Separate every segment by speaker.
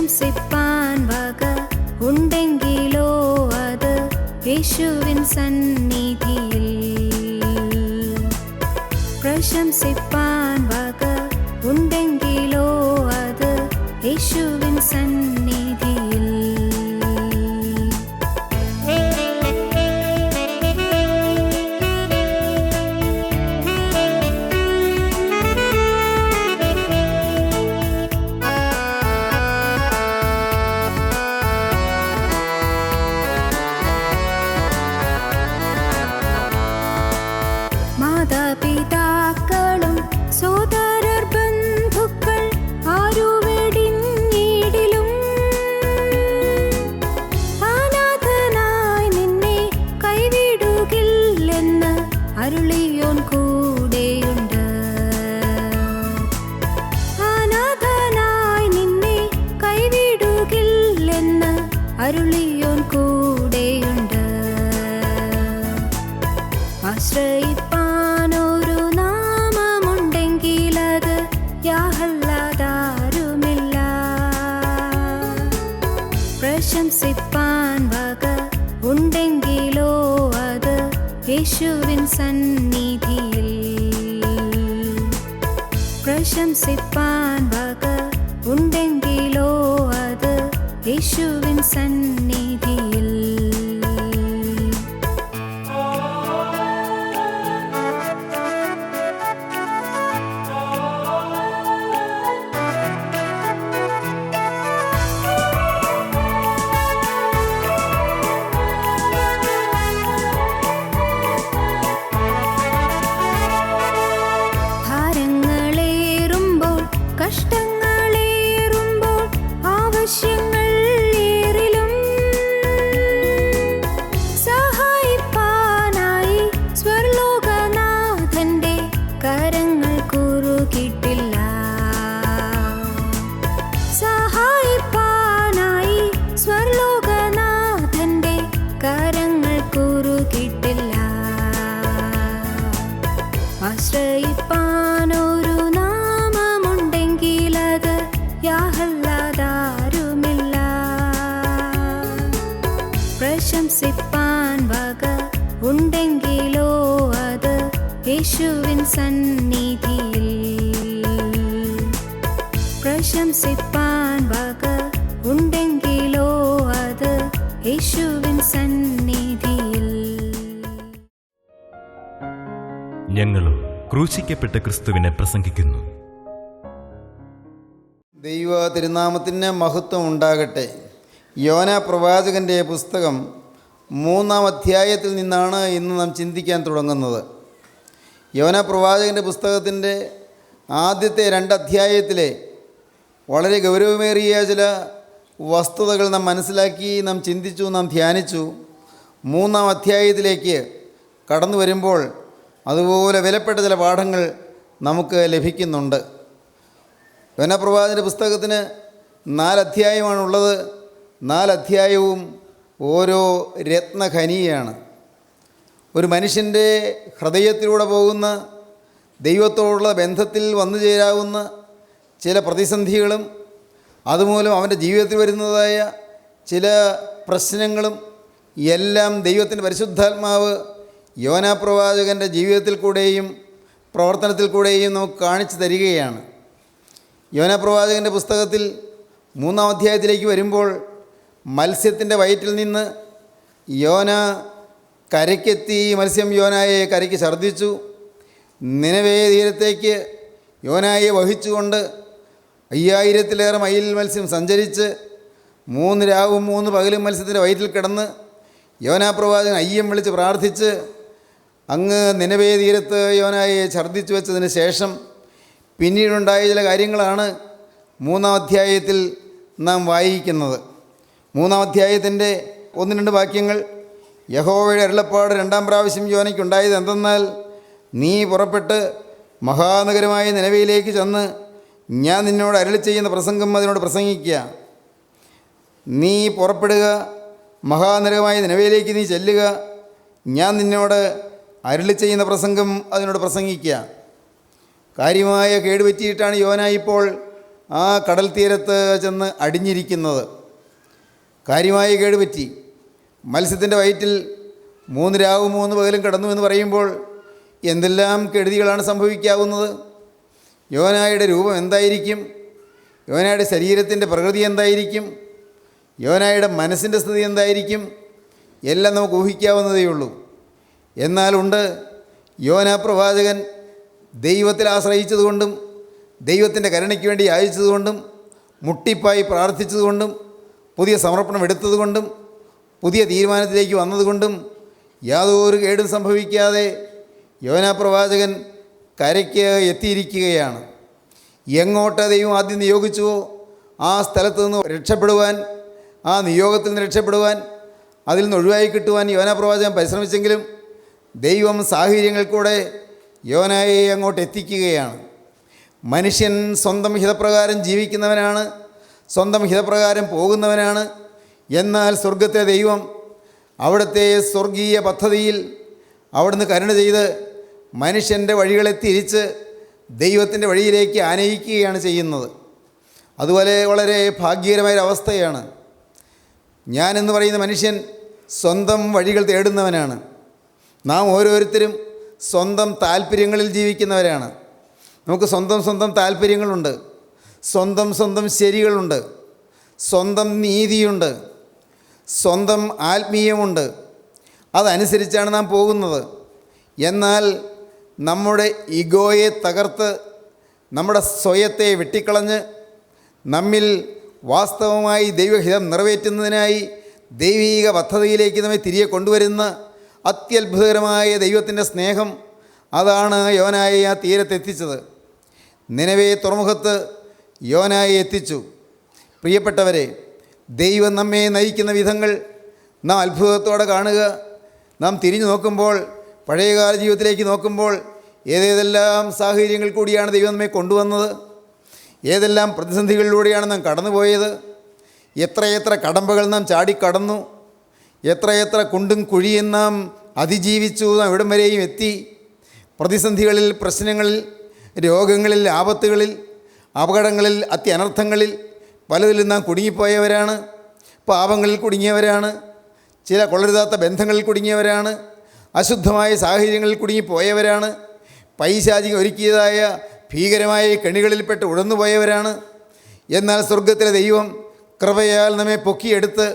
Speaker 1: പ്രശംസിപ്പാൻ വക ഉണ്ടെങ്കിലോ അത് യേശുവിൻ സന്നിധിയിൽ. പ്രശംസിപ്പാൻ വക ഉണ്ടെങ്കിലോ അത് യേശുവിൻ സന്നിധിയിൽ. മാതാപിതാക്കളും സോദരർ ബന്ധുക്കൾ ആരുവെടിഞ്ഞിടിലും അനാഥനായി നിന്നെ കൈവിടുകില്ലെന്ന് അരുളിയോൻ കൂടെയുണ്ട്. അനാഥനായി നിന്നെ കൈവിടുകില്ലെന്ന് അരുളിയോൻ കൂടെയുണ്ട്. ആശ്രയിപ്പാനൊരു നാമമുണ്ടെങ്കിലത് യാഹല്ലാതാരുമില്ല. പ്രശംസിപ്പാൻ വക ഉണ്ടെങ്കിലോ അത് യേശുവിൻ സന്നിധിയിൽ. പ്രശംസിപ്പാൻ വക ഉണ്ടെങ്കിലോ അത് യേശുവിൻ സന്നിധിയിൽ. കഷ്ടങ്ങളേറുമ്പോൾ ആവശ്യങ്ങൾ ഏറിലും സഹായിപ്പാനായി സ്വർലോകനാഥന്റെ കരങ്ങൾ കുറുകിട്ടില്ല. സഹായിപ്പാനായി സ്വർലോകനാഥന്റെ കരങ്ങൾ കുറുകിട്ടില്ല. ആശ്രയിപ്പാനൊരു നാമമുണ്ടെങ്കിലത് യാഹല്ലാതാരുമില്ല. പ്രശംസിപ്പാൻ വക ഉണ്ടെങ്കിലോ അത് യേശുവിൻ സന്നിധിയിൽ. പ്രശംസിപ്പാൻ വക ഉണ്ടെങ്കിലോ അത് യേശുവിൻ സന്നിധിയിൽ.
Speaker 2: ഞങ്ങളും ക്രൂശിക്കപ്പെട്ട ക്രിസ്തുവിനെ പ്രസംഗിക്കുന്നു.
Speaker 3: ദൈവ തിരുനാമത്തിന് മഹത്വം ഉണ്ടാകട്ടെ. യോന പ്രവാചകൻ്റെ പുസ്തകം 3-ാം അധ്യായത്തിൽ നിന്നാണ് ഇന്ന് നാം ചിന്തിക്കാൻ തുടങ്ങുന്നത്. യോന പ്രവാചകൻ്റെ പുസ്തകത്തിൻ്റെ ആദ്യത്തെ 2 അധ്യായത്തിലെ വളരെ ഗൗരവമേറിയ ചില വസ്തുതകൾ നാം മനസ്സിലാക്കി, നാം ചിന്തിച്ചു, നാം ധ്യാനിച്ചു. 3-ാം അധ്യായത്തിലേക്ക് കടന്നു വരുമ്പോൾ അതുപോലെ വിലപ്പെട്ട ചില പാഠങ്ങൾ നമുക്ക് ലഭിക്കുന്നുണ്ട്. യോന പ്രവാചകൻ്റെ പുസ്തകത്തിന് 4 അധ്യായമാണുള്ളത്. 4 അധ്യായവും ഓരോ രത്നഖനിയാണ്. ഒരു മനുഷ്യൻ്റെ ഹൃദയത്തിലൂടെ പോകുന്ന ദൈവത്തോടുള്ള ബന്ധത്തിൽ വന്നു ചേരാവുന്ന ചില പ്രതിസന്ധികളും അതുമൂലം അവൻ്റെ ജീവിതത്തിൽ വരുന്നതായ ചില പ്രശ്നങ്ങളും എല്ലാം ദൈവത്തിൻ്റെ പരിശുദ്ധാത്മാവ് യോന പ്രവാചകൻ്റെ ജീവിതത്തിൽ കൂടെയും പ്രവർത്തനത്തിൽ കൂടെയും നമുക്ക് കാണിച്ചു തരികയാണ്. യോന പ്രവാചകൻ്റെ പുസ്തകത്തിൽ 3-ാം അധ്യായത്തിലേക്ക് വരുമ്പോൾ മത്സ്യത്തിൻ്റെ വയറ്റിൽ നിന്ന് യോന കരയ്ക്കെത്തി. മത്സ്യം യോനായെ കരയ്ക്ക് ഛർദ്ദിച്ചു. നിനവേ തീരത്തേക്ക് യോനായെ വഹിച്ചുകൊണ്ട് 5000-ലേറെ മൈൽ മത്സ്യം സഞ്ചരിച്ച് 3 രാവും 3 പകലും മത്സ്യത്തിൻ്റെ വയറ്റിൽ കിടന്ന് യോന പ്രവാചകൻ അയ്യം വിളിച്ച് പ്രാർത്ഥിച്ച് അങ്ങ് നിനവേ തീരത്ത് യോനായെ ഛർദ്ദിച്ചു വെച്ചതിന് ശേഷം പിന്നീടുണ്ടായ ചില കാര്യങ്ങളാണ് 3-ാം അധ്യായത്തിൽ നാം വായിക്കുന്നത്. 3-ാം അധ്യായത്തിൻ്റെ 1-2 വാക്യങ്ങൾ. യഹോവയുടെ അരുളപ്പാട് 2-ാം പ്രാവശ്യം യോനയ്ക്കുണ്ടായത് എന്തെന്നാൽ, നീ പുറപ്പെട്ട് മഹാനഗരമായ നിനവയിലേക്ക് ചെന്ന് ഞാൻ നിന്നോട് അരുളി ചെയ്യുന്ന പ്രസംഗം അതിനോട് പ്രസംഗിക്കുക. നീ പുറപ്പെടുക, മഹാനഗരമായ നിനവയിലേക്ക് നീ ചെല്ലുക, ഞാൻ നിന്നോട് അരുളി ചെയ്യുന്ന പ്രസംഗം അതിനോട് പ്രസംഗിക്കുക. കാര്യമായ കേടുപറ്റിയിട്ടാണ് യോന ഇപ്പോൾ ആ കടൽ തീരത്ത് ചെന്ന് അടിഞ്ഞിരിക്കുന്നത്. കാര്യമായി കേടുപറ്റി. മത്സ്യത്തിൻ്റെ വയറ്റിൽ 3 രാവും 3 പകലും കിടന്നു എന്ന് പറയുമ്പോൾ എന്തെല്ലാം കെടുതികളാണ് സംഭവിക്കാവുന്നത്. യോനായുടെ രൂപം എന്തായിരിക്കും? യോനായുടെ ശരീരത്തിൻ്റെ പ്രകൃതി എന്തായിരിക്കും? യോനായുടെ മനസ്സിൻ്റെ സ്ഥിതി എന്തായിരിക്കും? എല്ലാം നമുക്ക് ഊഹിക്കാവുന്നതേ ഉള്ളൂ. എന്നാലുണ്ട്, യോനാ പ്രവാചകൻ ദൈവത്തിൽ ആശ്രയിച്ചതുകൊണ്ടും ദൈവത്തിൻ്റെ കരുണയ്ക്ക് വേണ്ടി യാചിച്ചതുകൊണ്ടും മുട്ടിപ്പായി പ്രാർത്ഥിച്ചതുകൊണ്ടും പുതിയ സമർപ്പണം എടുത്തതുകൊണ്ടും പുതിയ തീരുമാനത്തിലേക്ക് വന്നതുകൊണ്ടും യാതൊരു കേടും സംഭവിക്കാതെ യോനാ പ്രവാചകൻ കരയ്ക്ക് എത്തിയിരിക്കുകയാണ്. എങ്ങോട്ട് ദൈവം ആദ്യം നിയോഗിച്ചുവോ ആ സ്ഥലത്ത് നിന്ന് രക്ഷപ്പെടുവാൻ, ആ നിയോഗത്തിൽ നിന്ന് രക്ഷപ്പെടുവാൻ, അതിൽ നിന്ന് ഒഴിവായി കിട്ടുവാൻ യോനാ പ്രവാചകൻ പരിശ്രമിച്ചെങ്കിലും ദൈവം സാഹചര്യങ്ങൾ കൂടെ യോനായെ അങ്ങോട്ട് എത്തിക്കുകയാണ്. മനുഷ്യൻ സ്വന്തം ഹിതപ്രകാരം ജീവിക്കുന്നവനാണ്, സ്വന്തം ഹിതപ്രകാരം പോകുന്നവനാണ്. എന്നാൽ സ്വർഗത്തിലെ ദൈവം അവിടുത്തെ സ്വർഗീയ പദ്ധതിയിൽ അവിടുന്ന് കരുണ ചെയ്ത് മനുഷ്യൻ്റെ വഴികളെ തിരിച്ച് ദൈവത്തിൻ്റെ വഴിയിലേക്ക് ആനയിക്കുകയാണ് ചെയ്യുന്നത്. അതുപോലെ വളരെ ഭാഗ്യകരമായൊരവസ്ഥയാണ്. ഞാനെന്ന് പറയുന്ന മനുഷ്യൻ സ്വന്തം വഴികൾ തേടുന്നവനാണ്. നാം ഓരോരുത്തരും സ്വന്തം താല്പര്യങ്ങളിൽ ജീവിക്കുന്നവരാണ്. നമുക്ക് സ്വന്തം താല്പര്യങ്ങളുണ്ട്, സ്വന്തം ശരികളുണ്ട്, സ്വന്തം നീതിയുണ്ട്, സ്വന്തം ആത്മീയമുണ്ട്. അതനുസരിച്ചാണ് നാം പോകുന്നത്. എന്നാൽ നമ്മുടെ ഈഗോയെ തകർത്ത് നമ്മുടെ സ്വയത്തെ വെട്ടിക്കളഞ്ഞ് നമ്മിൽ വാസ്തവമായി ദൈവഹിതം നിറവേറ്റുന്നതിനായി ദൈവീക പദ്ധതിയിലേക്ക് നമ്മെ തിരികെ കൊണ്ടുവരുന്ന അത്യത്ഭുതകരമായ ദൈവത്തിൻ്റെ സ്നേഹം, അതാണ് യോനായെ ആ തീരത്തെത്തിച്ചത്. നിനവേ തുറമുഖത്ത് യോനായെ എത്തിച്ചു. പ്രിയപ്പെട്ടവരെ, ദൈവം നമ്മെ നയിക്കുന്ന വിധങ്ങൾ നാം അത്ഭുതത്തോടെ കാണുക. നാം തിരിഞ്ഞു നോക്കുമ്പോൾ, പഴയകാല ജീവിതത്തിലേക്ക് നോക്കുമ്പോൾ ഏതെല്ലാം സാഹചര്യങ്ങൾ കൂടിയാണ് ദൈവം നമ്മെ കൊണ്ടുവന്നത്, ഏതെല്ലാം പ്രതിസന്ധികളിലൂടെയാണ് നാം കടന്നുപോയത്, എത്രയെത്ര കടമ്പകൾ നാം ചാടിക്കടന്നു, എത്രയെത്ര കുണ്ടും കുഴിയും നാം അതിജീവിച്ചു, നാം ഇവിടം വരെയും എത്തി. പ്രതിസന്ധികളിൽ, പ്രശ്നങ്ങളിൽ, രോഗങ്ങളിൽ, ആപത്തുകളിൽ, അപകടങ്ങളിൽ, അത്യനർത്ഥങ്ങളിൽ പലതിലും നാം കുടുങ്ങിപ്പോയവരാണ്. പാപങ്ങളിൽ കുടുങ്ങിയവരാണ്, ചില കൊള്ളരുതാത്ത ബന്ധങ്ങളിൽ കുടുങ്ങിയവരാണ്, അശുദ്ധമായ സാഹചര്യങ്ങളിൽ കുടുങ്ങിപ്പോയവരാണ്, പൈശാചികം ഒരുക്കിയതായ ഭീകരമായ കെണികളിൽപ്പെട്ട് ഉഴന്നുപോയവരാണ്. എന്നാൽ സ്വർഗത്തിലെ ദൈവം കൃപയാൽ നമ്മെ പൊക്കിയെടുത്ത്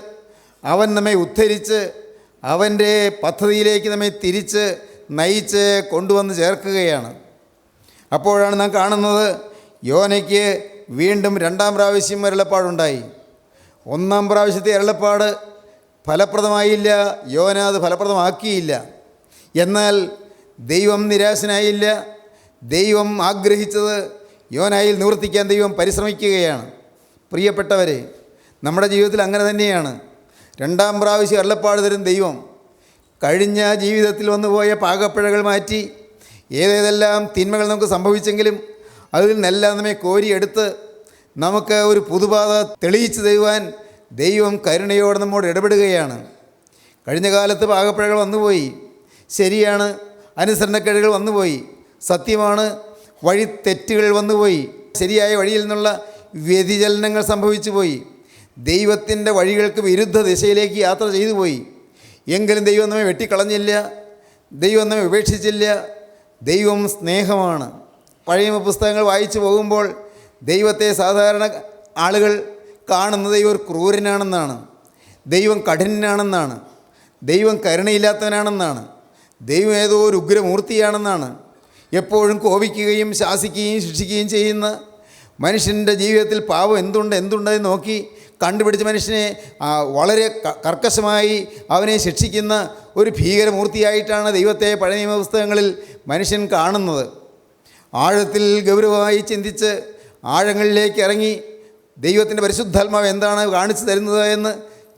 Speaker 3: അവൻ നമ്മെ ഉദ്ധരിച്ച് അവൻ്റെ പദ്ധതിയിലേക്ക് നമ്മെ തിരിച്ച് നയിച്ച് കൊണ്ടുവന്ന് ചേർക്കുകയാണ്. അപ്പോഴാണ് നാം കാണുന്നത്, യോനയ്ക്ക് വീണ്ടും 2ാം പ്രാവശ്യം അരുളപ്പാടുണ്ടായി. 1-ാം പ്രാവശ്യത്തെ അരുളപ്പാട് ഫലപ്രദമായില്ല, യോന അത് ഫലപ്രദമാക്കിയില്ല. എന്നാൽ ദൈവം നിരാശനായില്ല. ദൈവം ആഗ്രഹിച്ചത് യോനായിൽ നിവർത്തിക്കാൻ ദൈവം പരിശ്രമിക്കുകയാണ്. പ്രിയപ്പെട്ടവരെ, നമ്മുടെ ജീവിതത്തിൽ അങ്ങനെ തന്നെയാണ്. 2-ാം പ്രാവശ്യം അരുളപ്പാട് തരും ദൈവം. കഴിഞ്ഞ ജീവിതത്തിൽ വന്നുപോയ പാകപ്പിഴകൾ മാറ്റി ഏതെല്ലാം തിന്മകൾ നമുക്ക് സംഭവിച്ചെങ്കിലും അതിൽ നിന്നെല്ലാം നമ്മെ കോരിയെടുത്ത് നമുക്ക് ഒരു പുതുപാത തെളിയിച്ചു തരുവാൻ ദൈവം കരുണയോടെ നമ്മോട് ഇടപെടുകയാണ്. കഴിഞ്ഞ കാലത്ത് പാകപ്പിഴകൾ വന്നുപോയി, ശരിയാണ്. അനുസരണക്കേടുകൾ വന്നുപോയി, സത്യമാണ്. വഴി തെറ്റുകൾ വന്നുപോയി, ശരിയായ വഴിയിൽ നിന്നുള്ള വ്യതിചലനങ്ങൾ സംഭവിച്ചു പോയി. ദൈവത്തിൻ്റെ വഴികൾക്ക് വിരുദ്ധ ദിശയിലേക്ക് യാത്ര ചെയ്തു പോയി. എങ്കിലും ദൈവം നമ്മെ വെട്ടിക്കളഞ്ഞില്ല, ദൈവം നമ്മെ ഉപേക്ഷിച്ചില്ല. ദൈവം സ്നേഹമാണ്. പഴയ പുസ്തകങ്ങൾ വായിച്ചു പോകുമ്പോൾ ദൈവത്തെ സാധാരണ ആളുകൾ കാണുന്നത് ദൈവം ഒരു ക്രൂരനാണെന്നാണ്, ദൈവം കഠിനനാണെന്നാണ്, ദൈവം കരുണയില്ലാത്തവനാണെന്നാണ്, ദൈവം ഏതോ ഒരു ഉഗ്രമൂർത്തിയാണെന്നാണ്. എപ്പോഴും കോപിക്കുകയും ശാസിക്കുകയും ശിക്ഷിക്കുകയും ചെയ്യുന്ന, മനുഷ്യൻ്റെ ജീവിതത്തിൽ പാപം എന്തുണ്ടെന്ന് നോക്കി കണ്ടുപിടിച്ച് മനുഷ്യനെ വളരെ കർക്കശമായി അവനെ ശിക്ഷിക്കുന്ന ഒരു ഭീകരമൂർത്തിയായിട്ടാണ് ദൈവത്തെ പഴയ നിയമപുസ്തകങ്ങളിൽ മനുഷ്യൻ കാണുന്നത്. ആഴത്തിൽ ഗൗരവമായി ചിന്തിച്ച് ആഴങ്ങളിലേക്ക് ഇറങ്ങി ദൈവത്തിൻ്റെ പരിശുദ്ധാത്മാവ് എന്താണ് കാണിച്ചു തരുന്നത് എന്ന്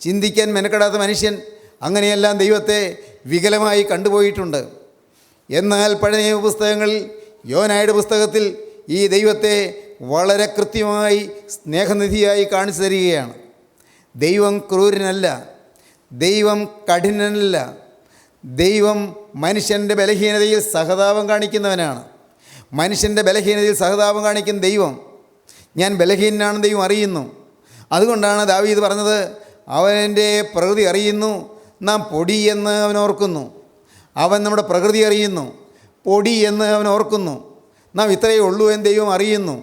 Speaker 3: ചിന്തിക്കാൻ മെനക്കെടാത്ത മനുഷ്യൻ അങ്ങനെയെല്ലാം ദൈവത്തെ വികലമായി കണ്ടുപോയിട്ടുണ്ട്. എന്നാൽ പഴയ നിയമപുസ്തകങ്ങളിൽ യോനായുടെ പുസ്തകത്തിൽ ഈ ദൈവത്തെ വളരെ കൃത്യമായി സ്നേഹനിധിയായി കാണിച്ചു തരികയാണ്. ദൈവം ക്രൂരനല്ല, ദൈവം കഠിനനല്ല, ദൈവം മനുഷ്യൻ്റെ ബലഹീനതയിൽ സഹതാപം കാണിക്കുന്നവനാണ്. മനുഷ്യൻ്റെ ബലഹീനതയിൽ സഹതാപം കാണിക്കുന്ന ദൈവം ഞാൻ ബലഹീനനാണെന്ന് ദൈവം അറിയുന്നു. അതുകൊണ്ടാണ് ദാവീദ് പറഞ്ഞത്, അവൻ്റെ പ്രകൃതി അറിയുന്നു, നാം പൊടി എന്ന് അവൻ ഓർക്കുന്നു. അവൻ നമ്മുടെ പ്രകൃതി അറിയുന്നു, പൊടി എന്ന് അവൻ ഓർക്കുന്നു. നാം ഇത്രയേ ഉള്ളൂ എന്ന് ദൈവം അറിയുന്നു.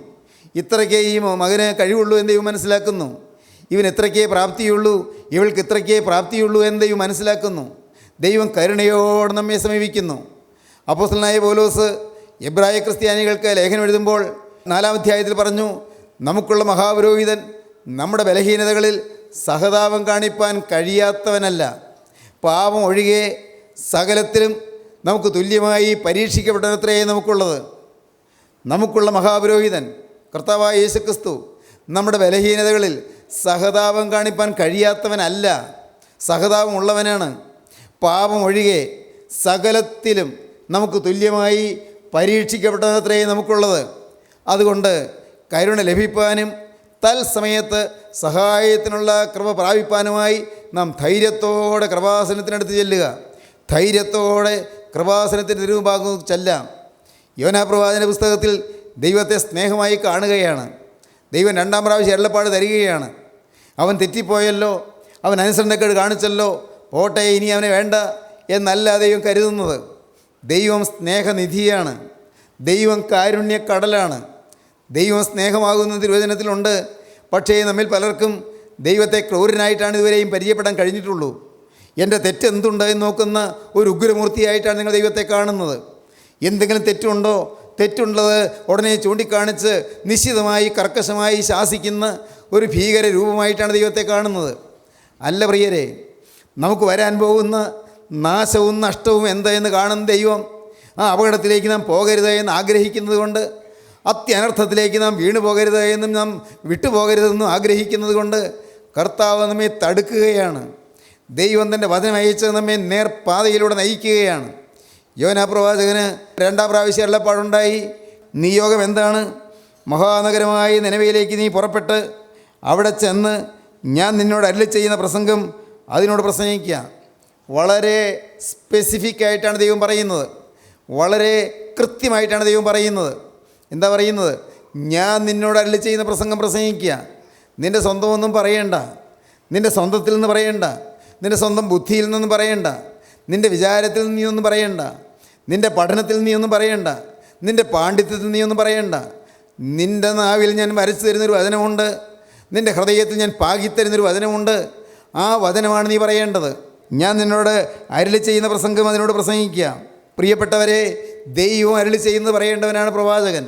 Speaker 3: ഇത്രയ്ക്കേ ഈ മകന് കഴിവുള്ളൂ എന്ന് ദൈവം മനസ്സിലാക്കുന്നു. ഇവൻ ഇത്രയ്ക്കേ പ്രാപ്തിയുള്ളൂ, ഇവൾക്ക് ഇത്രയ്ക്കേ പ്രാപ്തിയുള്ളൂ എന്ന് ദൈവം മനസ്സിലാക്കുന്നു. ദൈവം കരുണയോടെ നമ്മെ സമീപിക്കുന്നു. അപ്പോസ്തലനായ പൗലോസ് എബ്രായ ക്രിസ്ത്യാനികൾക്ക് ലേഖനം എഴുതുമ്പോൾ 4-ാം അധ്യായത്തിൽ പറഞ്ഞു, നമുക്കുള്ള മഹാപുരോഹിതൻ നമ്മുടെ ബലഹീനതകളിൽ സഹതാപം കാണിപ്പാൻ കഴിയാത്തവനല്ല, പാപം ഒഴികെ സകലത്തിലും നമുക്ക് തുല്യമായി പരീക്ഷിക്കപ്പെട്ടത്രേ നമുക്കുള്ളത്. നമുക്കുള്ള മഹാപുരോഹിതൻ കർത്താവായ യേശുക്രിസ്തു നമ്മുടെ ബലഹീനതകളിൽ സഹതാപം കാണിപ്പാൻ കഴിയാത്തവനല്ല, സഹതാപം ഉള്ളവനാണ്. പാപം ഒഴികെ സകലത്തിലും നമുക്ക് തുല്യമായി പരീക്ഷിക്കപ്പെട്ടത്രേ നമുക്കുള്ളത്. അതുകൊണ്ട് കരുണ ലഭിപ്പാനും തൽസമയത്ത് സഹായത്തിനുള്ള കൃപ പ്രാപിപ്പാനുമായി നാം ധൈര്യത്തോടെ കൃപാസനത്തിനടുത്ത് ചെല്ലുക. ധൈര്യത്തോടെ കൃപാസനത്തിൻ്റെ തിരുമുമ്പാകെ ചെല്ലാം. യോനാ പ്രവാചകന്റെ പുസ്തകത്തിൽ ദൈവത്തെ സ്നേഹമായി കാണുകയാണ്. ദൈവം 2-ാം പ്രാവശ്യം അരുളപ്പാട് തരികയാണ്. അവൻ തെറ്റിപ്പോയല്ലോ, അവൻ അനുസരണക്കേട് കാണിച്ചല്ലോ, പോട്ടെ, ഇനി അവനെ വേണ്ട എന്നല്ല ദൈവം കരുതുന്നത്. ദൈവം സ്നേഹനിധിയാണ്, ദൈവം കാരുണ്യക്കടലാണ്. ദൈവം സ്നേഹമാകുന്ന തിരുവചനത്തിലുണ്ട്. പക്ഷേ നമ്മിൽ പലർക്കും ദൈവത്തെ ക്രൂരനായിട്ടാണ് ഇതുവരെയും പരിചയപ്പെടാൻ കഴിഞ്ഞിട്ടുള്ളൂ. എൻ്റെ തെറ്റെന്തുണ്ട് എന്ന് നോക്കുന്ന ഒരു ഉഗ്രമൂർത്തിയായിട്ടാണ് നിങ്ങൾ ദൈവത്തെ കാണുന്നത്. എന്തെങ്കിലും തെറ്റുണ്ടോ, തെറ്റുള്ളത് ഉടനെ ചൂണ്ടിക്കാണിച്ച് നിശ്ചിതമായി കർക്കശമായി ശാസിക്കുന്ന ഒരു ഭീകര രൂപമായിട്ടാണ് ദൈവത്തെ കാണുന്നത്. അല്ല പ്രിയരെ, നമുക്ക് വരാൻ പോകുന്ന നാശവും നഷ്ടവും എന്തായെന്ന് കാണുന്ന ദൈവം ആ അപകടത്തിലേക്ക് നാം പോകരുത് എന്ന് ആഗ്രഹിക്കുന്നത് കൊണ്ട്, അത്യനർത്ഥത്തിലേക്ക് നാം വീണു പോകരുത് എന്നും നാം വിട്ടുപോകരുതെന്നും ആഗ്രഹിക്കുന്നത് കൊണ്ട് കർത്താവ് നമ്മെ തടുക്കുകയാണ്. ദൈവം തൻ്റെ വചനം അയച്ച് നമ്മെ നേർപാതയിലൂടെ നയിക്കുകയാണ്. യോനാ പ്രവാചകന് 2-ാം പ്രാവശ്യം അരുളപ്പാടുണ്ടായി. നിയോഗം എന്താണ്? മഹാനഗരമായ നിനവയിലേക്ക് നീ പുറപ്പെട്ട് അവിടെ ചെന്ന് ഞാൻ നിന്നോട് അരുളി ചെയ്യുന്ന പ്രസംഗം അതിനോട് പ്രസംഗിക്കുക. വളരെ സ്പെസിഫിക് ആയിട്ടാണ് ദൈവം പറയുന്നത്, വളരെ കൃത്യമായിട്ടാണ് ദൈവം പറയുന്നത്. എന്താ പറയുന്നത്? ഞാൻ നിന്നോട് അരുളി ചെയ്യുന്ന പ്രസംഗം പ്രസംഗിക്കുക. നിൻ്റെ സ്വന്തമൊന്നും പറയണ്ട, നിൻ്റെ സ്വന്തത്തിൽ നിന്ന് പറയണ്ട, നിൻ്റെ സ്വന്തം ബുദ്ധിയിൽ നിന്നും പറയണ്ട, നിൻ്റെ വിചാരത്തിൽ നീ ഒന്നും പറയണ്ട, നിൻ്റെ പഠനത്തിൽ നീ ഒന്നും പറയണ്ട, നിൻ്റെ പാണ്ഡിത്യത്തിൽ നീ ഒന്നും പറയണ്ട. നിൻ്റെ നാവിൽ ഞാൻ വരച്ചു തരുന്നൊരു വചനമുണ്ട്, നിൻ്റെ ഹൃദയത്തിൽ ഞാൻ പാകിത്തരുന്നൊരു വചനമുണ്ട്. ആ വചനമാണ് നീ പറയേണ്ടത്. ഞാൻ നിന്നോട് അരുളി ചെയ്യുന്ന പ്രസംഗം അതിനോട് പ്രസംഗിക്കുക. പ്രിയപ്പെട്ടവരെ, ദൈവം അരുളി ചെയ്യുന്നത് പറയേണ്ടവനാണ് പ്രവാചകൻ.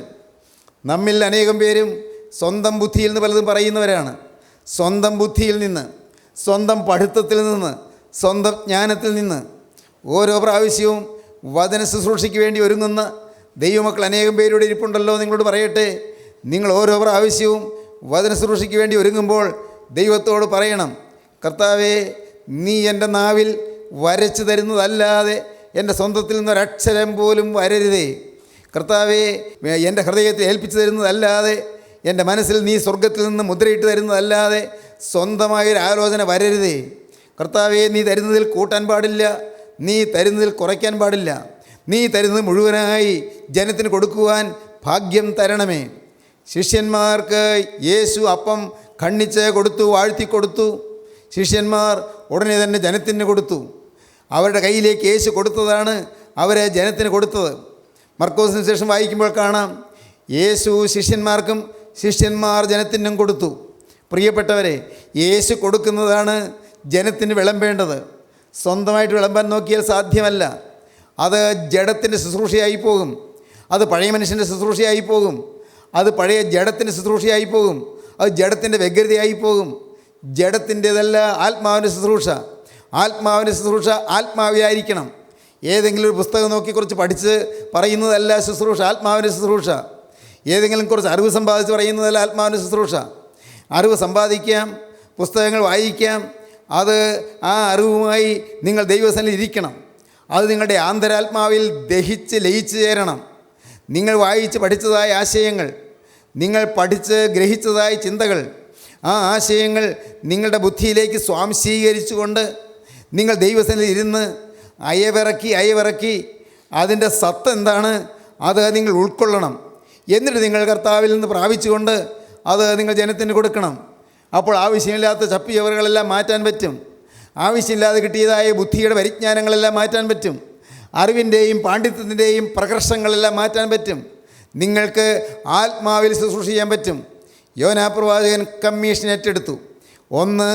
Speaker 3: നമ്മിൽ അനേകം പേരും സ്വന്തം ബുദ്ധിയിൽ നിന്ന് പലതും പറയുന്നവരാണ്. സ്വന്തം ബുദ്ധിയിൽ നിന്ന്, സ്വന്തം പഠിത്തത്തിൽ നിന്ന്, സ്വന്തം ജ്ഞാനത്തിൽ നിന്ന് ഓരോ പ്രാവശ്യവും വചന ശുശ്രൂഷയ്ക്ക് വേണ്ടി ഒരുങ്ങുന്ന ദൈവമക്കൾ അനേകം പേരുടെ ഇരിപ്പുണ്ടല്ലോ. നിങ്ങളോട് പറയട്ടെ, നിങ്ങൾ ഓരോ പ്രാവശ്യവും വചന ശുശ്രൂഷയ്ക്ക് വേണ്ടി ഒരുങ്ങുമ്പോൾ ദൈവത്തോട് പറയണം, കർത്താവേ, നീ എൻ്റെ നാവിൽ വരച്ചു തരുന്നതല്ലാതെ എൻ്റെ സ്വന്തത്തിൽ നിന്നൊരക്ഷരം പോലും വരരുതേ. കർത്താവേ, എൻ്റെ ഹൃദയത്തിൽ ഏൽപ്പിച്ചു തരുന്നതല്ലാതെ, എൻ്റെ മനസ്സിൽ നീ സ്വർഗത്തിൽ നിന്ന് മുദ്രയിട്ട് തരുന്നതല്ലാതെ സ്വന്തമായൊരു ആലോചന വരരുതേ. കർത്താവേ, നീ തരുന്നതിൽ കൂട്ടാൻ പാടില്ല, നീ തരുന്നതിൽ കുറയ്ക്കാൻ പാടില്ല. നീ തരുന്നത് മുഴുവനായി ജനത്തിന് കൊടുക്കുവാൻ ഭാഗ്യം തരണമേ. ശിഷ്യന്മാർക്ക് യേശു അപ്പം ഖണ്ഡിച്ച് കൊടുത്തു, വാഴ്ത്തിക്കൊടുത്തു. ശിഷ്യന്മാർ ഉടനെ തന്നെ ജനത്തിന് കൊടുത്തു. അവരുടെ കയ്യിലേക്ക് യേശു കൊടുത്തതാണ് അവരെ ജനത്തിന് കൊടുത്തത്. മർക്കോസിന് ശേഷം വായിക്കുമ്പോൾ കാണാം, യേശു ശിഷ്യന്മാർക്കും ശിഷ്യന്മാർ ജനത്തിനും കൊടുത്തു. പ്രിയപ്പെട്ടവരെ, യേശു കൊടുക്കുന്നതാണ് ജനത്തിന് വിളമ്പേണ്ടത്. സ്വന്തമായിട്ട് വിളമ്പാൻ നോക്കിയാൽ സാധ്യമല്ല. അത് ജഡത്തിൻ്റെ ശുശ്രൂഷയായി പോകും, അത് പഴയ മനുഷ്യൻ്റെ ശുശ്രൂഷയായി പോകും, അത് പഴയ ജഡത്തിൻ്റെ ശുശ്രൂഷയായി പോകും, അത് ജഡത്തിൻ്റെ വ്യഗ്രതയായി പോകും. ജഡത്തിൻ്റെതല്ല ആത്മാവിൻ്റെ ശുശ്രൂഷ. ആത്മാവിൻ്റെ ശുശ്രൂഷ ആത്മാവിലായിരിക്കണം. ഏതെങ്കിലും ഒരു പുസ്തകം നോക്കി കുറച്ച് പഠിച്ച് പറയുന്നതല്ല ശുശ്രൂഷ, ആത്മാവിൻ്റെ ശുശ്രൂഷ. ഏതെങ്കിലും കുറച്ച് അറിവ് സമ്പാദിച്ച് പറയുന്നതല്ല ആത്മാവിൻ്റെ ശുശ്രൂഷ. അറിവ് സമ്പാദിക്കാം, പുസ്തകങ്ങൾ വായിക്കാം, അത് ആ അറിവുമായി നിങ്ങൾ ദൈവസന്നിധിയിൽ ഇരിക്കണം. അത് നിങ്ങളുടെ ആന്തരാത്മാവിൽ ദഹിച്ച് ലയിച്ച് ചേരണം. നിങ്ങൾ വായിച്ച് പഠിച്ചതായ ആശയങ്ങൾ, നിങ്ങൾ പഠിച്ച് ഗ്രഹിച്ചതായ ചിന്തകൾ, ആ ആശയങ്ങൾ നിങ്ങളുടെ ബുദ്ധിയിലേക്ക് സ്വാംശീകരിച്ചുകൊണ്ട് നിങ്ങൾ ദൈവസന്നിധിയിൽ ഇരുന്ന് അയവിറക്കി അതിൻ്റെ സത്ത് എന്താണ് അത് നിങ്ങൾ ഉൾക്കൊള്ളണം. എന്നിട്ട് നിങ്ങൾ കർത്താവിൽ നിന്ന് പ്രാപിച്ചുകൊണ്ട് അത് നിങ്ങൾ ജനത്തിന് കൊടുക്കണം. അപ്പോൾ ആവശ്യമില്ലാത്ത ചപ്പിയവറുകളെല്ലാം മാറ്റാൻ പറ്റും. ആവശ്യമില്ലാതെ കിട്ടിയതായ ബുദ്ധിയുടെ പരിജ്ഞാനങ്ങളെല്ലാം മാറ്റാൻ പറ്റും. അറിവിൻ്റെയും പാണ്ഡിത്യത്തിൻ്റെയും പ്രകർഷങ്ങളെല്ലാം മാറ്റാൻ പറ്റും. നിങ്ങൾക്ക് ആത്മാവിൽ ശുശ്രൂഷ ചെയ്യാൻ പറ്റും. യോനാ പ്രവാചകൻ കമ്മീഷൻ ഏറ്റെടുത്തു. ഒന്ന്,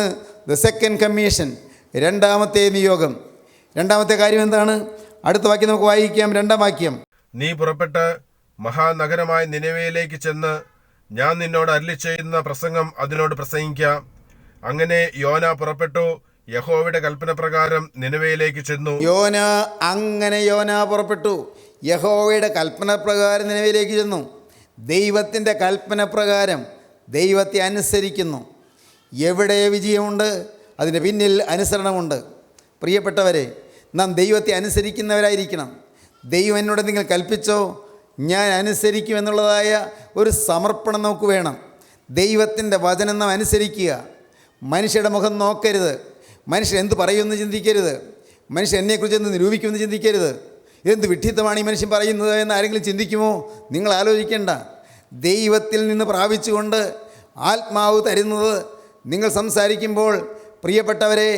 Speaker 3: ദ സെക്കൻഡ് കമ്മീഷൻ, രണ്ടാമത്തെ നിയോഗം. രണ്ടാമത്തെ കാര്യം എന്താണ്? അടുത്ത വാക്യം നമുക്ക് വായിക്കാം. രണ്ടാം വാക്യം:
Speaker 4: നീ പുറപ്പെട്ട് മഹാനഗരമായ നിനവയിലേക്ക് ചെന്ന് ഞാൻ നിന്നോട് അരുളി ചെയ്യുന്ന പ്രസംഗം അതിനോട് പ്രസംഗിക്കാം. അങ്ങനെ യോന പുറപ്പെട്ടു യഹോവയുടെ കൽപ്പന പ്രകാരം നിനവയിലേക്ക് ചെന്നു.
Speaker 3: യോന പുറപ്പെട്ടു യഹോവയുടെ കൽപ്പന പ്രകാരം നിനവയിലേക്ക് ചെന്നു. ദൈവത്തിൻ്റെ കൽപ്പന പ്രകാരം ദൈവത്തെ അനുസരിക്കുന്നു. എവിടെ വിജയമുണ്ട്, അതിൻ്റെ പിന്നിൽ അനുസരണമുണ്ട്. പ്രിയപ്പെട്ടവരെ, നാം ദൈവത്തെ അനുസരിക്കുന്നവരായിരിക്കണം. ദൈവം എന്നോട് നിങ്ങൾ കൽപ്പിച്ചോ, ഞാൻ അനുസരിക്കുമെന്നുള്ളതായ ഒരു സമർപ്പണം നമുക്ക് വേണം. ദൈവത്തിൻ്റെ വചനം നാം അനുസരിക്കുക. മനുഷ്യരുടെ മുഖം നോക്കരുത്. മനുഷ്യൻ എന്ത് പറയുമെന്ന് ചിന്തിക്കരുത്. മനുഷ്യൻ എന്നെക്കുറിച്ച് എന്ത് നിരൂപിക്കുമെന്ന് ചിന്തിക്കരുത്. ഇതെന്ത് വിഡ്ഢിത്തമാണ് ഈ മനുഷ്യൻ പറയുന്നത് എന്ന് ആരെങ്കിലും ചിന്തിക്കുമോ? നിങ്ങൾ ആലോചിക്കേണ്ട. ദൈവത്തിൽ നിന്ന് പ്രാപിച്ചുകൊണ്ട് ആത്മാവ് തരുന്നത് നിങ്ങൾ സംസാരിക്കുമ്പോൾ, പ്രിയപ്പെട്ടവരെ,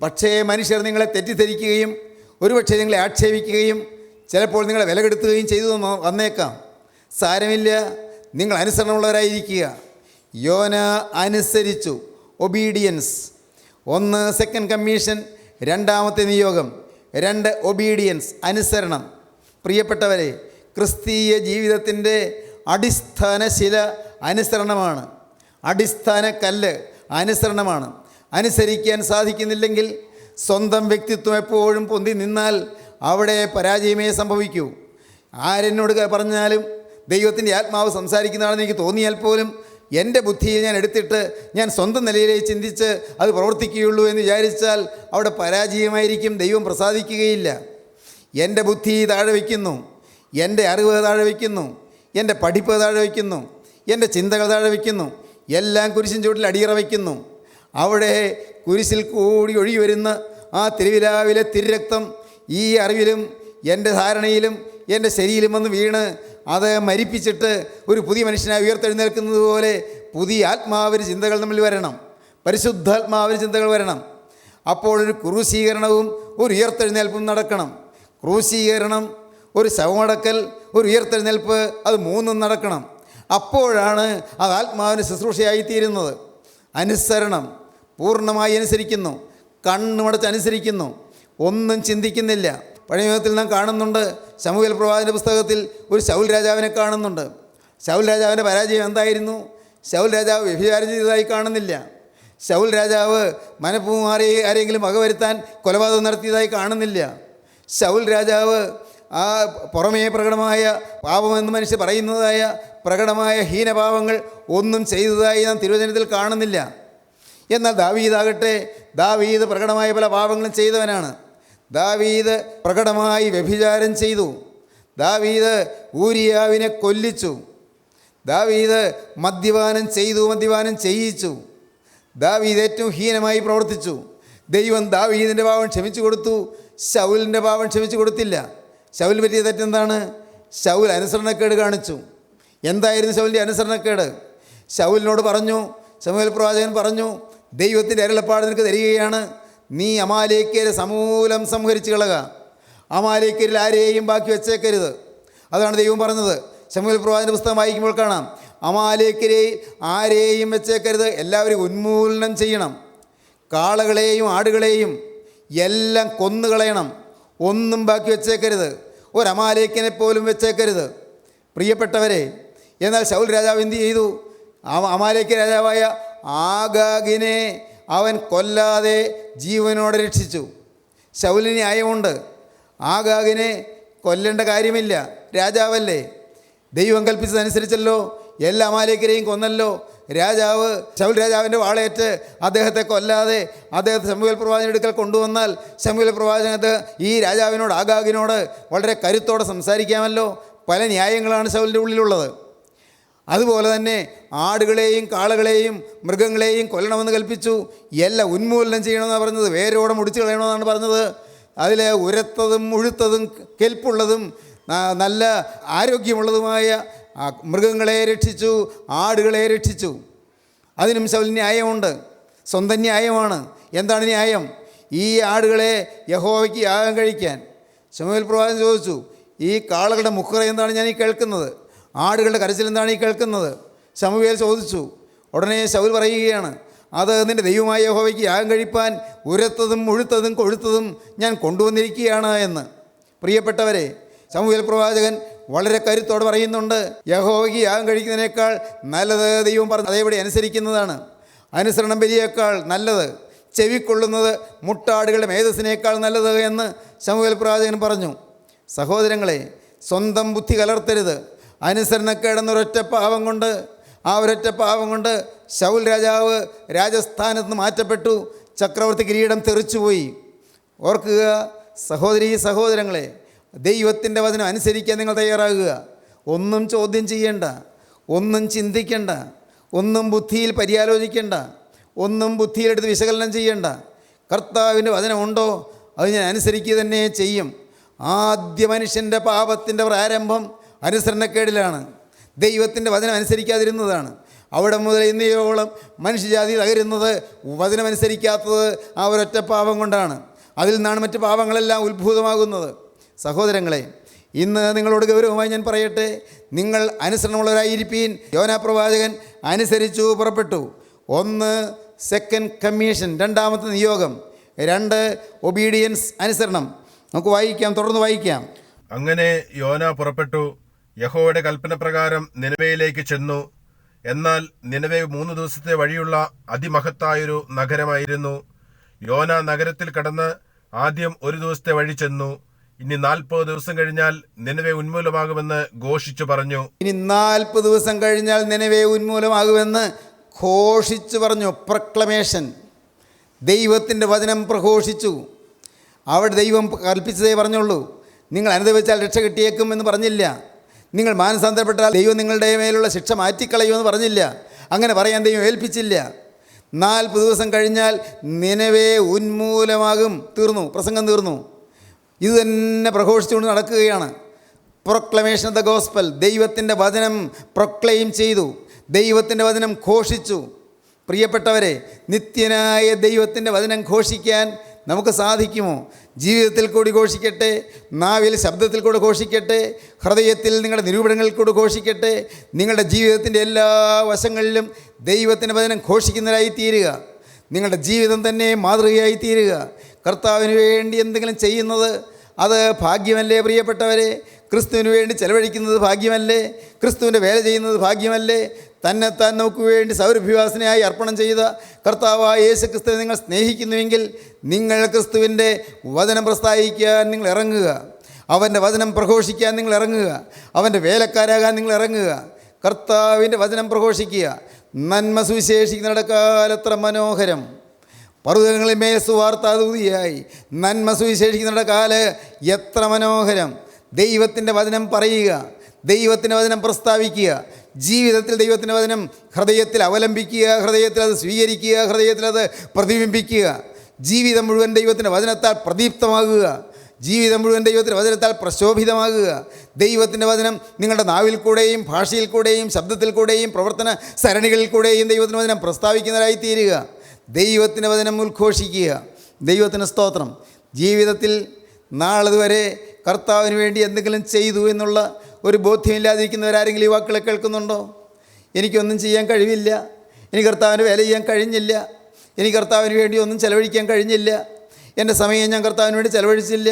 Speaker 3: പക്ഷേ മനുഷ്യർ നിങ്ങളെ തെറ്റിദ്ധരിക്കുകയും ഒരുപക്ഷെ നിങ്ങളെ ആക്ഷേപിക്കുകയും ചിലപ്പോൾ നിങ്ങളെ വിലകെടുത്തുകയും ചെയ്തു വന്നേക്കാം. സാരമില്ല, നിങ്ങൾ അനുസരണമുള്ളവരായിരിക്കുക. യോന അനുസരിച്ചു, ഒബീഡിയൻസ്. ഒന്ന്, സെക്കൻഡ് കമ്മീഷൻ, രണ്ടാമത്തെ നിയോഗം. രണ്ട്, ഒബീഡിയൻസ്, അനുസരണം. പ്രിയപ്പെട്ടവരെ, ക്രിസ്തീയ ജീവിതത്തിൻ്റെ അടിസ്ഥാന ശില അനുസരണമാണ്. അടിസ്ഥാന കല്ല് അനുസരണമാണ്. അനുസരിക്കാൻ സാധിക്കുന്നില്ലെങ്കിൽ സ്വന്തം വ്യക്തിത്വം എപ്പോഴും പൊന്തി നിന്നാൽ അവിടെ പരാജയമേ സംഭവിക്കൂ. ആരെന്നോട് പറഞ്ഞാലും ദൈവത്തിൻ്റെ ആത്മാവ് സംസാരിക്കുന്നതാണെന്ന് എനിക്ക് തോന്നിയാൽ പോലും എൻ്റെ ബുദ്ധിയെ ഞാൻ എടുത്തിട്ട് ഞാൻ സ്വന്തം നിലയിലേക്ക് ചിന്തിച്ച് അത് പ്രവർത്തിക്കുകയുള്ളൂ എന്ന് വിചാരിച്ചാൽ അവിടെ പരാജയമായിരിക്കും. ദൈവം പ്രസാദിക്കുകയില്ല. എൻ്റെ ബുദ്ധി താഴെ വയ്ക്കുന്നു, എൻ്റെ അറിവ് താഴെ വയ്ക്കുന്നു, എൻ്റെ പഠിപ്പ് താഴെ വയ്ക്കുന്നു, എൻ്റെ ചിന്തകൾ താഴെ വയ്ക്കുന്നു, എല്ലാം കുരിശിൻ ചുവട്ടിൽ അടിയറ വയ്ക്കുന്നു. അവിടെ കുരിശിൽ കൂടി ഒഴുകി വരുന്ന ആ തിരുവിലാവിലെ തിരുരക്തം ഈ അറിവിലും എൻ്റെ ധാരണയിലും എൻ്റെ ശരീരം വന്ന് വീണ് അത് മരിപ്പിച്ചിട്ട് ഒരു പുതിയ മനുഷ്യനായി ഉയർത്തെഴുന്നേൽക്കുന്നത് പോലെ പുതിയ ആത്മാവിന് ചിന്തകൾ നമ്മിൽ വരണം. പരിശുദ്ധാത്മാവിന് ചിന്തകൾ വരണം. അപ്പോൾ ഒരു ക്രൂശീകരണവും ഒരു ഉയർത്തെഴുന്നേൽപ്പും നടക്കണം. ക്രൂശീകരണം, ഒരു ശവമടക്കൽ, ഒരു ഉയർത്തെഴുന്നേൽപ്പ്, അത് മൂന്നും നടക്കണം. അപ്പോഴാണ് അത് ആത്മാവിന് ശുശ്രൂഷയായിത്തീരുന്നത്. അനുസരണം, പൂർണ്ണമായി അനുസരിക്കുന്നു, കണ്ണുമടച്ച് അനുസരിക്കുന്നു, ഒന്നും ചിന്തിക്കുന്നില്ല. പഴയ നിയമത്തിൽ നാം കാണുന്നുണ്ട്, ശമൂവേൽ പ്രവാചകന്റെ പുസ്തകത്തിൽ ഒരു ശൗൽ രാജാവിനെ കാണുന്നുണ്ട്. ശൗൽ രാജാവിൻ്റെ പരാജയം എന്തായിരുന്നു? ശൗൽ രാജാവ് വ്യഭിചാരം ചെയ്തതായി കാണുന്നില്ല. ശൗൽ രാജാവ് മനഃപൂർവ്വം ആരെങ്കിലും വകവരുത്താൻ കൊലപാതകം നടത്തിയതായി കാണുന്നില്ല. ശൗൽ രാജാവ് ആ പുറമേ പ്രകടമായ പാപമെന്ന് മനുഷ്യർ പറയുന്നതായ പ്രകടമായ ഹീനപാപങ്ങൾ ഒന്നും ചെയ്തതായി നാം തിരുവചനത്തിൽ കാണുന്നില്ല. എന്നാൽ ദാവീദാകട്ടെ, ദാവീദ് പ്രകടമായ പല പാപങ്ങളും ചെയ്തവനാണ്. ദാവീദ് പ്രകടമായി വ്യഭിചാരം ചെയ്തു. ദാവീദ് ഊരിയാവിനെ കൊല്ലിച്ചു. ദാവീദ് മദ്യപാനം ചെയ്യിച്ചു. ദാവീദ് ഏറ്റവും ഹീനമായി പ്രവർത്തിച്ചു. ദൈവം ദാവീദിൻ്റെ പാപം ക്ഷമിച്ചു കൊടുത്തു, ശൗലിൻ്റെ പാപം ക്ഷമിച്ചു കൊടുത്തില്ല. ശൗലിന് പറ്റിയ തെറ്റെന്താണ്? ശൗൽ അനുസരണക്കേട് കാണിച്ചു. എന്തായിരുന്നു ശൗലിൻ്റെ അനുസരണക്കേട്? ശൗലിനോട് പറഞ്ഞു, ശമൂവേൽ പ്രവാചകൻ പറഞ്ഞു, ദൈവത്തിൻ്റെ അരുളപ്പാട് നിനക്ക് തരികയാണ്, നീ അമാലേക്യരെ സമൂലം സംഹരിച്ചു കളക, അമാലേക്യരിൽ ആരെയും ബാക്കി വെച്ചേക്കരുത്. അതാണ് ദൈവം പറഞ്ഞത്. ശമൂവേൽ പ്രവാചകൻ്റെ പുസ്തകം വായിക്കുമ്പോൾ കാണാം, അമാലേക്യരെ ആരെയും വെച്ചേക്കരുത്, എല്ലാവരും ഉന്മൂലനം ചെയ്യണം. കാളകളെയും ആടുകളെയും എല്ലാം കൊന്നുകളയണം, ഒന്നും ബാക്കി വെച്ചേക്കരുത്, ഒരമാലേക്യനെ പോലും വെച്ചേക്കരുത്. പ്രിയപ്പെട്ടവരെ, എന്നാൽ ശൗൽ രാജാവ് എന്ത് ചെയ്തു? അമാലേക്യ രാജാവായ ആഗാഗിനെ അവൻ കൊല്ലാതെ ജീവനോടെ രക്ഷിച്ചു. ശൗലിന് ന്യായമുണ്ട്. ആഗാഗിനെ കൊല്ലേണ്ട കാര്യമില്ല, രാജാവല്ലേ. ദൈവം കൽപ്പിച്ചതനുസരിച്ചല്ലോ എല്ലാ അമാലേക്യരെയും കൊന്നല്ലോ. രാജാവ് ശൗൽ രാജാവിൻ്റെ വാളേറ്റ് അദ്ദേഹത്തെ കൊല്ലാതെ അദ്ദേഹത്തെ ശമൂവേൽ പ്രവാചകൻ്റെ അടുക്കൽ കൊണ്ടുവന്നാൽ ശമൂവേൽ പ്രവാചകന് ഈ രാജാവിനോട്, ആഗാഗിനോട് വളരെ കരുത്തോടെ സംസാരിക്കാമല്ലോ. പല ന്യായങ്ങളാണ് ശൗലിൻ്റെ ഉള്ളിലുള്ളത്. അതുപോലെ തന്നെ ആടുകളെയും കാളകളെയും മൃഗങ്ങളെയും കൊല്ലണമെന്ന് കൽപ്പിച്ചു. എല്ലാം ഉന്മൂലനം ചെയ്യണമെന്നാണ് പറഞ്ഞത്, വേരോടെ മുടിച്ചു കളയണമെന്നാണ് പറഞ്ഞത്. അതിൽ ഉരത്തതും മുഴുത്തതും കെൽപ്പുള്ളതും നല്ല ആരോഗ്യമുള്ളതുമായ മൃഗങ്ങളെ രക്ഷിച്ചു, ആടുകളെ രക്ഷിച്ചു. അതിനും ശൗൽ ന്യായമുണ്ട്, സ്വന്തം ന്യായമാണ്. എന്താണ് ന്യായം? ഈ ആടുകളെ യഹോവയ്ക്ക് യാഗം കഴിക്കാൻ. ശമൂവേൽ പ്രവാചകൻ ചോദിച്ചു, ഈ കാളകളുടെ മുഖ്ര എന്താണ് ഞാൻ ഈ കേൾക്കുന്നത്? ആടുകളുടെ കരച്ചിൽ എന്താണ് ഈ കേൾക്കുന്നത്? ശമൂവേൽ ചോദിച്ചു. ഉടനെ ശൗൽ പറയുകയാണ്, അത് നിൻ്റെ ദൈവമായ യഹോവയ്ക്ക് യാഗം കഴിപ്പാൻ ഉരത്തതും മുഴുത്തതും കൊഴുത്തതും ഞാൻ കൊണ്ടുവന്നിരിക്കുകയാണ് എന്ന്. പ്രിയപ്പെട്ടവരെ, ശമൂവേൽ പ്രവാചകൻ വളരെ കരുത്തോടെ പറയുന്നുണ്ട്, യഹോവയ്ക്ക് യാഗം കഴിക്കുന്നതിനേക്കാൾ നല്ലത് ദൈവം പറഞ്ഞ് അതേപടി അനുസരിക്കുന്നതാണ്. അനുസരണം ബലിയേക്കാൾ നല്ലത്, ചെവിക്കൊള്ളുന്നത് മുട്ടാടുകളുടെ മേധസ്സിനേക്കാൾ നല്ലത് എന്ന് ശമൂവേൽ പ്രവാചകൻ പറഞ്ഞു. സഹോദരങ്ങളെ, സ്വന്തം ബുദ്ധി കലർത്തരുത്. അനുസരണക്കേടെന്നൊരൊറ്റ പാവം കൊണ്ട്, ആ ഒരൊറ്റ പാവം കൊണ്ട് ശൗൽ രാജാവ് രാജസ്ഥാനത്ത് നിന്ന് മാറ്റപ്പെട്ടു. ചക്രവർത്തി കിരീടം തെറിച്ചുപോയി. ഓർക്കുക സഹോദരീ സഹോദരങ്ങളെ, ദൈവത്തിൻ്റെ വചനം അനുസരിക്കാൻ നിങ്ങൾ തയ്യാറാകുക. ഒന്നും ചോദ്യം ചെയ്യേണ്ട, ഒന്നും ചിന്തിക്കേണ്ട, ഒന്നും ബുദ്ധിയിൽ പര്യാലോചിക്കേണ്ട, ഒന്നും ബുദ്ധിയിലെടുത്ത് വിശകലനം ചെയ്യേണ്ട. കർത്താവിൻ്റെ വചനമുണ്ടോ അത് ഞാൻ അനുസരിക്കുക തന്നെ ചെയ്യും. ആദ്യ മനുഷ്യൻ്റെ പാപത്തിൻ്റെ പ്രാരംഭം അനുസരണക്കേടിലാണ്. ദൈവത്തിൻ്റെ വചനം അനുസരിക്കാതിരുന്നതാണ്. അവിടെ മുതൽ ഇന്നയോളം മനുഷ്യജാതി തകരുന്നത് വചനമനുസരിക്കാത്തത് ആ ഒരൊറ്റ പാപം കൊണ്ടാണ്. അതിൽ നിന്നാണ് മറ്റ് പാപങ്ങളെല്ലാം ഉത്ഭൂതമാകുന്നത്. സഹോദരങ്ങളെ, ഇന്ന് നിങ്ങളോട് ഗൗരവമായി ഞാൻ പറയട്ടെ, നിങ്ങൾ അനുസരണമുള്ളവരായിരിപ്പീൻ. യോനാ പ്രവാചകൻ അനുസരിച്ചു, പുറപ്പെട്ടു. 1 സെക്കൻഡ് കമ്മീഷൻ, രണ്ടാമത്തെ നിയോഗം. 2 ഒബീഡിയൻസ്, അനുസരണം. നമുക്ക് വായിക്കാം, തുടർന്ന് വായിക്കാം.
Speaker 4: അങ്ങനെ യോന പുറപ്പെട്ടു, യഹോവയുടെ കൽപ്പന പ്രകാരം നിനവയിലേക്ക് ചെന്നു. എന്നാൽ നിനവെ 3 ദിവസത്തെ വഴിയുള്ള അതിമഹത്തായൊരു നഗരമായിരുന്നു. യോന നഗരത്തിൽ കടന്ന് ആദ്യം 1 ദിവസത്തെ വഴി ചെന്നു. ഇനി 40 ദിവസം കഴിഞ്ഞാൽ നിനവെ ഉന്മൂലമാകുമെന്ന് ഘോഷിച്ചു പറഞ്ഞു.
Speaker 3: ഇനി 40 ദിവസം കഴിഞ്ഞാൽ നിനവെ ഉന്മൂലമാകുമെന്ന് ഘോഷിച്ചു പറഞ്ഞു. പ്രൊക്ലമേഷൻ. ദൈവത്തിൻ്റെ വചനം പ്രഘോഷിച്ചു. അവിടെ ദൈവം കൽപ്പിച്ചതേ പറഞ്ഞുള്ളൂ. നിങ്ങൾ അനുദപിച്ചാൽ രക്ഷ കിട്ടിയേക്കും എന്ന് പറഞ്ഞില്ല. നിങ്ങൾ മാനസാന്തരപ്പെട്ടാൽ ദൈവം നിങ്ങളുടെ മേലുള്ള ശിക്ഷ മാറ്റിക്കളയുമെന്ന് പറഞ്ഞില്ല. അങ്ങനെ പറയാൻ ദൈവം ഏൽപ്പിച്ചില്ല. 40 ദിവസം കഴിഞ്ഞാൽ നിനവെ ഉന്മൂലമാകും. തീർന്നു, പ്രസംഗം തീർന്നു. ഇത് തന്നെ പ്രഘോഷിച്ചുകൊണ്ട് നടക്കുകയാണ്. Proclamation of the gospel. ദൈവത്തിൻ്റെ വചനം പ്രൊക്ലെയിം ചെയ്തു, ദൈവത്തിൻ്റെ വചനം ഘോഷിച്ചു. പ്രിയപ്പെട്ടവരെ, നിത്യനായ ദൈവത്തിൻ്റെ വചനം ഘോഷിക്കാൻ നമുക്ക് സാധിക്കുമോ? ജീവിതത്തിൽ കൂടി ഘോഷിക്കട്ടെ, നാവിൽ ശബ്ദത്തിൽ കൂടെ ഘോഷിക്കട്ടെ, ഹൃദയത്തിൽ നിങ്ങളുടെ നിരൂപണങ്ങളിൽ കൂടെ ഘോഷിക്കട്ടെ. നിങ്ങളുടെ ജീവിതത്തിൻ്റെ എല്ലാ വശങ്ങളിലും ദൈവത്തിൻ്റെ വചനം ഘോഷിക്കുന്നവരായി തീരുക. നിങ്ങളുടെ ജീവിതം തന്നെ മാതൃകയായി തീരുക. കർത്താവിന് വേണ്ടി എന്തെങ്കിലും ചെയ്യുന്നത് അത് ഭാഗ്യമല്ലേ പ്രിയപ്പെട്ടവരെ? ക്രിസ്തുവിന് വേണ്ടി ചെലവഴിക്കുന്നത് ഭാഗ്യമല്ലേ? ക്രിസ്തുവിൻ്റെ വേല ചെയ്യുന്നത് ഭാഗ്യമല്ലേ? തന്നെത്താൻ നമുക്ക് വേണ്ടി സൗരഭ്യവാസനയായി അർപ്പണം ചെയ്ത കർത്താവായ യേശു ക്രിസ്തുവിനെ നിങ്ങൾ സ്നേഹിക്കുന്നുവെങ്കിൽ നിങ്ങൾ ക്രിസ്തുവിൻ്റെ വചനം പ്രസ്താവിക്കാൻ നിങ്ങൾ ഇറങ്ങുക. അവൻ്റെ വചനം പ്രഘോഷിക്കാൻ നിങ്ങൾ ഇറങ്ങുക. അവൻ്റെ വേലക്കാരാകാൻ നിങ്ങൾ ഇറങ്ങുക. കർത്താവിൻ്റെ വചനം പ്രഘോഷിക്കുക. നന്മ സുവിശേഷിക്കുന്നിട കാലത്ര മനോഹരം. പർവ്വതങ്ങളിൽ മേൽ സുവാർത്താദൂതിയായി നന്മ സുവിശേഷിക്കുന്നിട കാല് എത്ര മനോഹരം. ദൈവത്തിൻ്റെ വചനം പറയുക, ദൈവത്തിൻ്റെ വചനം പ്രസ്താവിക്കുക. ജീവിതത്തിൽ ദൈവത്തിൻ്റെ വചനം ഹൃദയത്തിൽ അവലംബിക്കുക, ഹൃദയത്തിൽ അത് സ്വീകരിക്കുക, ഹൃദയത്തിൽ അത് പ്രതിബിംബിക്കുക. ജീവിതം മുഴുവൻ ദൈവത്തിൻ്റെ വചനത്താൽ പ്രദീപ്തമാകുക. ജീവിതം മുഴുവൻ ദൈവത്തിൻ്റെ വചനത്താൽ പ്രശോഭിതമാകുക. ദൈവത്തിൻ്റെ വചനം നിങ്ങളുടെ നാവിൽ കൂടെയും ഭാഷയിൽ കൂടെയും ശബ്ദത്തിൽ കൂടെയും പ്രവർത്തന സരണികളിൽ കൂടെയും ദൈവത്തിൻ്റെ വചനം പ്രസ്താവിക്കുന്നവരായി തീരുക. ദൈവത്തിൻ്റെ വചനം ഉദ്ഘോഷിക്കുക. ദൈവത്തിന് സ്തോത്രം. ജീവിതത്തിൽ നാളതുവരെ കർത്താവിന് വേണ്ടി എന്തെങ്കിലും ചെയ്തു എന്നുള്ള ഒരു ബോധ്യമില്ലാതിരിക്കുന്നവരാരെങ്കിലും ഈ വാക്കുകളെ കേൾക്കുന്നുണ്ടോ? എനിക്കൊന്നും ചെയ്യാൻ കഴിവില്ല, എനിക്ക് കർത്താവിന് വേല ചെയ്യാൻ കഴിഞ്ഞില്ല, എനിക്ക് കർത്താവിന് വേണ്ടി ഒന്നും ചെലവഴിക്കാൻ കഴിഞ്ഞില്ല, എൻ്റെ സമയം ഞാൻ കർത്താവിന് വേണ്ടി ചെലവഴിച്ചില്ല,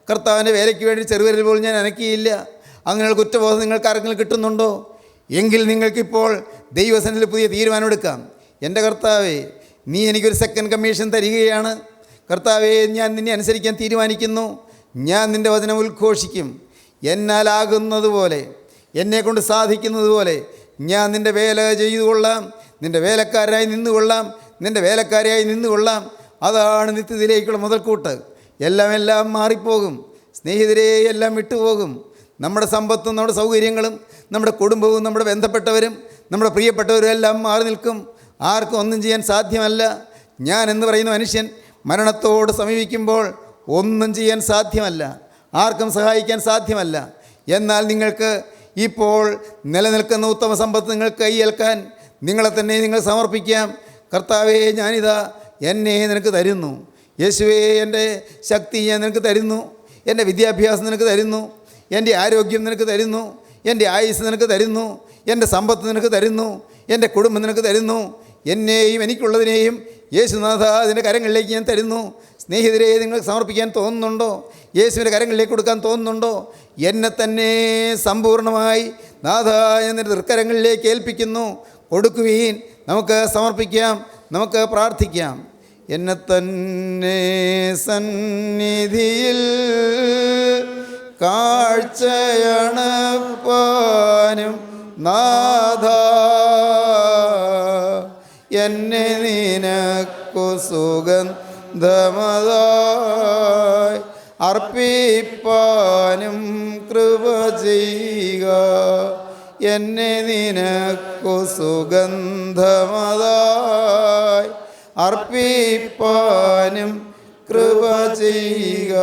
Speaker 3: കർത്താവിൻ്റെ വേലയ്ക്ക് വേണ്ടി ചെറുവിരൽ പോലും ഞാൻ അനക്കിയില്ല. അങ്ങനെയുള്ള കുറ്റബോധം നിങ്ങൾക്ക് ആരെങ്കിലും കിട്ടുന്നുണ്ടോ? എങ്കിൽ നിങ്ങൾക്കിപ്പോൾ ദൈവസന്നിധിയിൽ പുതിയ തീരുമാനമെടുക്കാം. എൻ്റെ കർത്താവേ, നീ എനിക്കൊരു സെക്കൻഡ് കമ്മീഷൻ തരികയാണ്. കർത്താവേ, ഞാൻ നിന്നെ അനുസരിക്കാൻ തീരുമാനിക്കുന്നു. ഞാൻ നിൻ്റെ വചനം ഉദ്ഘോഷിക്കും. എന്നാലാകുന്നത് പോലെ, എന്നെക്കൊണ്ട് സാധിക്കുന്നത് പോലെ ഞാൻ നിൻ്റെ വേല ചെയ്തുകൊള്ളാം. നിൻ്റെ വേലക്കാരായി നിന്നുകൊള്ളാം, നിൻ്റെ വേലക്കാരിയായി നിന്നുകൊള്ളാം. അതാണ് നിത്യത്തിലേക്കുള്ള മുതൽക്കൂട്ട്. എല്ലാം മാറിപ്പോകും സ്നേഹിതരെ, എല്ലാം വിട്ടുപോകും. നമ്മുടെ സമ്പത്തും നമ്മുടെ സൗകര്യങ്ങളും നമ്മുടെ കുടുംബവും നമ്മുടെ ബന്ധപ്പെട്ടവരും നമ്മുടെ പ്രിയപ്പെട്ടവരും എല്ലാം മാറി നിൽക്കും. ആർക്കും ഒന്നും ചെയ്യാൻ സാധ്യമല്ല. ഞാൻ എന്ന് പറയുന്ന മനുഷ്യൻ മരണത്തോട് സമീപിക്കുമ്പോൾ ഒന്നും ചെയ്യാൻ സാധ്യമല്ല, ആർക്കും സഹായിക്കാൻ സാധ്യമല്ല. എന്നാൽ നിങ്ങൾക്ക് ഇപ്പോൾ നിലനിൽക്കുന്ന ഉത്തമ സമ്പത്ത് നിങ്ങൾക്ക് കൈയേൽക്കാൻ നിങ്ങളെ തന്നെ നിങ്ങൾ സമർപ്പിക്കാം. കർത്താവേ, ഞാനിതാ എന്നെ നിനക്ക് തരുന്നു. യേശുവേ, എൻ്റെ ശക്തി ഞാൻ നിനക്ക് തരുന്നു. എൻ്റെ വിദ്യാഭ്യാസം നിനക്ക് തരുന്നു. എൻ്റെ ആരോഗ്യം നിനക്ക് തരുന്നു. എൻ്റെ ആയുസ് നിനക്ക് തരുന്നു. എൻ്റെ സമ്പത്ത് നിനക്ക് തരുന്നു. എൻ്റെ കുടുംബം നിനക്ക് തരുന്നു. എന്നെയും എനിക്കുള്ളതിനെയും യേശുനാഥ അതിൻ്റെ കരങ്ങളിലേക്ക് ഞാൻ തരുന്നു. സ്നേഹിതരെ, നിങ്ങൾക്ക് സമർപ്പിക്കാൻ തോന്നുന്നുണ്ടോ? യേശുവിൻ്റെ കരങ്ങളിലേക്ക് കൊടുക്കാൻ തോന്നുന്നുണ്ടോ? എന്നെ തന്നെ സമ്പൂർണ്ണമായി നാഥ ഞാൻ നിൻ്റെ തൃക്കരങ്ങളിലേക്ക് ഏൽപ്പിക്കുന്നു. കൊടുക്കുവീൻ. നമുക്ക് സമർപ്പിക്കാം, നമുക്ക് പ്രാർത്ഥിക്കാം. എന്നെ തന്നെ സന്നിധിയിൽ കാഴ്ചയണപ്പാനും നാഥ, എന്നെ നിനക്കു സുഗന്ധമതായി അർപ്പിപ്പാനും കൃപ ചെയ്യുക. എന്നെ നിനക്കു സുഗന്ധമതായി അർപ്പിപ്പാനും കൃപ ചെയ്യുക.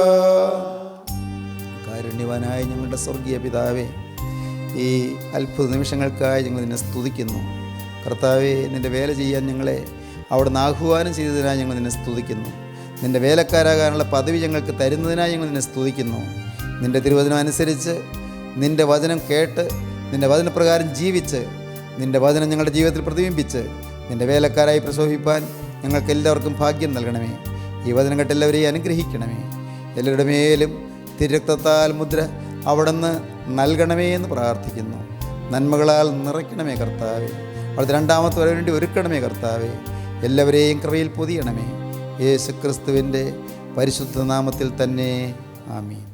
Speaker 3: കാരുണ്യവാനായ ഞങ്ങളുടെ സ്വർഗീയ പിതാവേ, ഈ അത്ഭുത നിമിഷങ്ങൾക്കായി ഞങ്ങൾ നിന്നെ സ്തുതിക്കുന്നു. കർത്താവേ, നിൻ്റെ വേല ചെയ്യാൻ ഞങ്ങളെ അവിടുന്ന് ആഹ്വാനം ചെയ്തതിനായി ഞങ്ങൾ നിന്നെ സ്തുതിക്കുന്നു. നിൻ്റെ വേലക്കാരാകാനുള്ള പദവി ഞങ്ങൾക്ക് തരുന്നതിനായി ഞങ്ങൾ നിന്നെ സ്തുതിക്കുന്നു. നിൻ്റെ തിരുവചനം അനുസരിച്ച്, നിൻ്റെ വചനം കേട്ട്, നിൻ്റെ വചനപ്രകാരം ജീവിച്ച്, നിൻ്റെ വചനം ഞങ്ങളുടെ ജീവിതത്തിൽ പ്രതിബിംബിച്ച് നിൻ്റെ വേലക്കാരായി പ്രശോഭിപ്പാൻ ഞങ്ങൾക്ക് എല്ലാവർക്കും ഭാഗ്യം നൽകണമേ. ഈ വചനം കേട്ട് എല്ലാവരെയും അനുഗ്രഹിക്കണമേ. എല്ലാവരുടെ മേലും തിരുരക്തത്താൽ മുദ്ര അവിടുന്ന് നൽകണമേ എന്ന് പ്രാർത്ഥിക്കുന്നു. നന്മകളാൽ നിറയ്ക്കണമേ കർത്താവേ. അവിടുത്തെ രണ്ടാമത്തെ വരവിന് വേണ്ടി ഒരുക്കണമേ കർത്താവേ. എല്ലാവരെയും കൃപയിൽ പൊതിയണമേ. യേശുക്രിസ്തുവിൻ്റെ പരിശുദ്ധ നാമത്തിൽ തന്നെ. ആമീൻ.